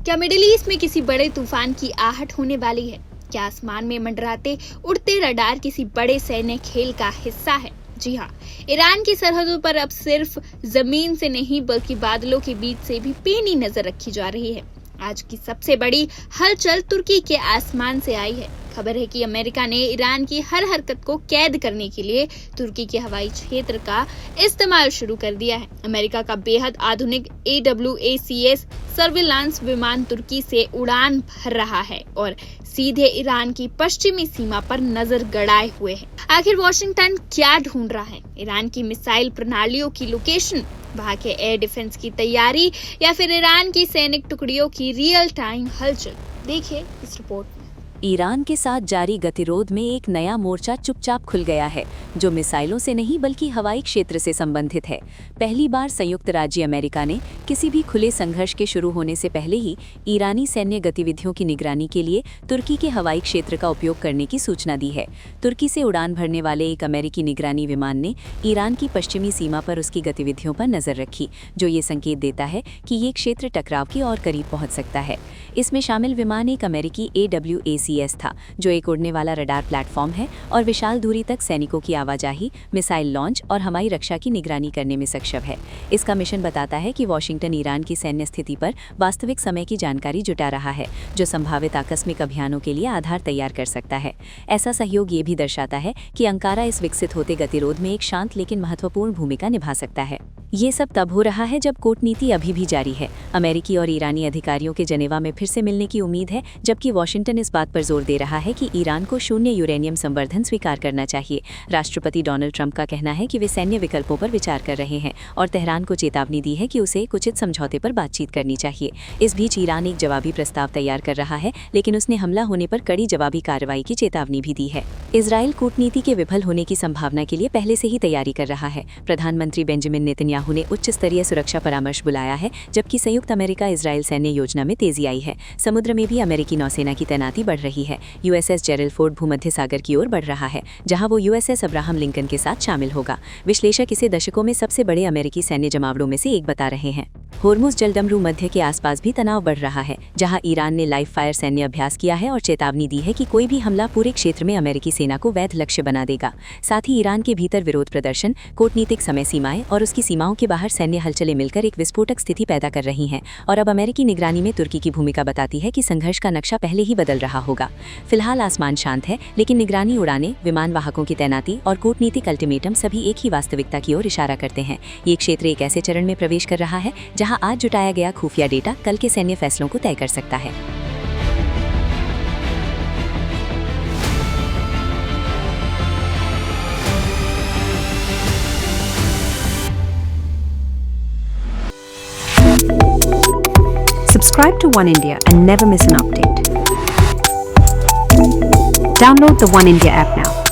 क्या middle east में किसी बड़े तूफान की आहट होने वाली है? क्या आसमान में मंडराते उड़ते रडार किसी बड़े सैन्य खेल का हिस्सा है? जी हाँ, ईरान की सरहदों पर अब सिर्फ जमीन से नहीं बल्कि बादलों के बीच से भी पैनी नजर रखी जा रही है। आज की सबसे बड़ी हलचल तुर्की के आसमान से आई है। खबर है कि अमेरिका ने ईरान की हर हरकत को कैद करने के लिए तुर्की के हवाई क्षेत्र का इस्तेमाल शुरू कर दिया है। अमेरिका का बेहद आधुनिक AWACS सर्विलांस विमान तुर्की से उड़ान भर रहा है और सीधे ईरान की पश्चिमी सीमा पर नजर गड़ाए हुए है। आखिर वॉशिंगटन क्या ढूंढ रहा है? ईरान की मिसाइल प्रणालियों की लोकेशन, वहां के एयर डिफेंस की तैयारी, या फिर ईरान की सैनिक टुकड़ियों की रियल टाइम हलचल? देखिए इस रिपोर्ट में। ईरान के साथ जारी गतिरोध में एक नया मोर्चा चुपचाप खुल गया है, जो मिसाइलों से नहीं बल्कि हवाई क्षेत्र से संबंधित है। पहली बार संयुक्त राज्य अमेरिका ने किसी भी खुले संघर्ष के शुरू होने से पहले ही ईरानी सैन्य गतिविधियों की निगरानी के लिए तुर्की के हवाई क्षेत्र का उपयोग करने की सूचना दी है। तुर्की से उड़ान भरने वाले एक अमेरिकी निगरानी विमान ने ईरान की पश्चिमी सीमा पर उसकी गतिविधियों पर नजर रखी, जो ये संकेत देता है कि ये क्षेत्र टकराव के और करीब पहुंच सकता है। इसमें शामिल विमान एक अमेरिकी AWACS था, जो एक उड़ने वाला रडार प्लेटफॉर्म है और विशाल दूरी तक सैनिकों की आवाजाही, मिसाइल लॉन्च और हवाई रक्षा की निगरानी करने में सक्षम है। इसका मिशन बताता है कि वॉशिंगटन ईरान की सैन्य स्थिति पर वास्तविक समय की जानकारी जुटा रहा है, जो संभावित आकस्मिक अभियानों के लिए आधार तैयार कर सकता है। ऐसा सहयोग ये भी दर्शाता है कि अंकारा इस विकसित होते गतिरोध में एक शांत लेकिन महत्वपूर्ण भूमिका निभा सकता है। ये सब तब हो रहा है जब कूटनीति अभी भी जारी है। अमेरिकी और ईरानी अधिकारियों के जनेवा में फिर से मिलने की उम्मीद है, जबकि वॉशिंगटन इस बात पर जोर दे रहा है कि ईरान को शून्य यूरेनियम संवर्धन स्वीकार करना चाहिए। राष्ट्रपति डोनाल्ड ट्रंप का कहना है कि वे सैन्य विकल्पों पर विचार कर रहे हैं और तेहरान को चेतावनी दी है कि उसे एक उचित समझौते पर बातचीत करनी चाहिए। इस बीच ईरान एक जवाबी प्रस्ताव तैयार कर रहा है, लेकिन उसने हमला होने पर कड़ी जवाबी कार्रवाई की चेतावनी भी दी है। इजराइल कूटनीति के विफल होने की संभावना के लिए पहले से ही तैयारी कर रहा है। प्रधानमंत्री बेंजामिन नेतन्याहू ने उच्च स्तरीय सुरक्षा परामर्श बुलाया है, जबकि संयुक्त अमेरिका इजराइल सैन्य योजना में तेजी आई है। समुद्र में भी अमेरिकी नौसेना की तैनाती बढ़ रही है। USS जेरल्ड फोर्ड भूमध्य सागर की ओर बढ़ रहा है, जहां वो USS अब्राहम लिंकन के साथ शामिल होगा। विश्लेषक इसे दशकों में सबसे बड़े अमेरिकी सैन्य जमावड़ों में से एक बता रहे हैं। होर्मुज जलडमरू मध्य के आसपास भी तनाव बढ़ रहा है, जहां ईरान ने लाइव फायर सैन्य अभ्यास किया है और चेतावनी दी है कि कोई भी हमला पूरे क्षेत्र में अमेरिकी सेना को वैध लक्ष्य बना देगा। साथ ही ईरान के भीतर विरोध प्रदर्शन, कूटनीतिक समय सीमाएं और उसकी सीमाओं के बाहर सैन्य हलचलें मिलकर एक विस्फोटक स्थिति पैदा कर रही हैं और अब अमेरिकी निगरानी में तुर्की की भूमिका बताती है कि संघर्ष का नक्शा पहले ही बदल रहा होगा। फिलहाल आसमान शांत है, लेकिन निगरानी उड़ानें, विमान वाहकों की तैनाती और कूटनीतिक अल्टीमेटम सभी एक ही वास्तविकता की ओर इशारा करते हैं। ये क्षेत्र एक ऐसे चरण में प्रवेश कर रहा है जहां आज जुटाया गया खुफिया डेटा कल के सैन्य फैसलों को तय कर सकता है। Subscribe to One India and never miss an update. Download the One India app now.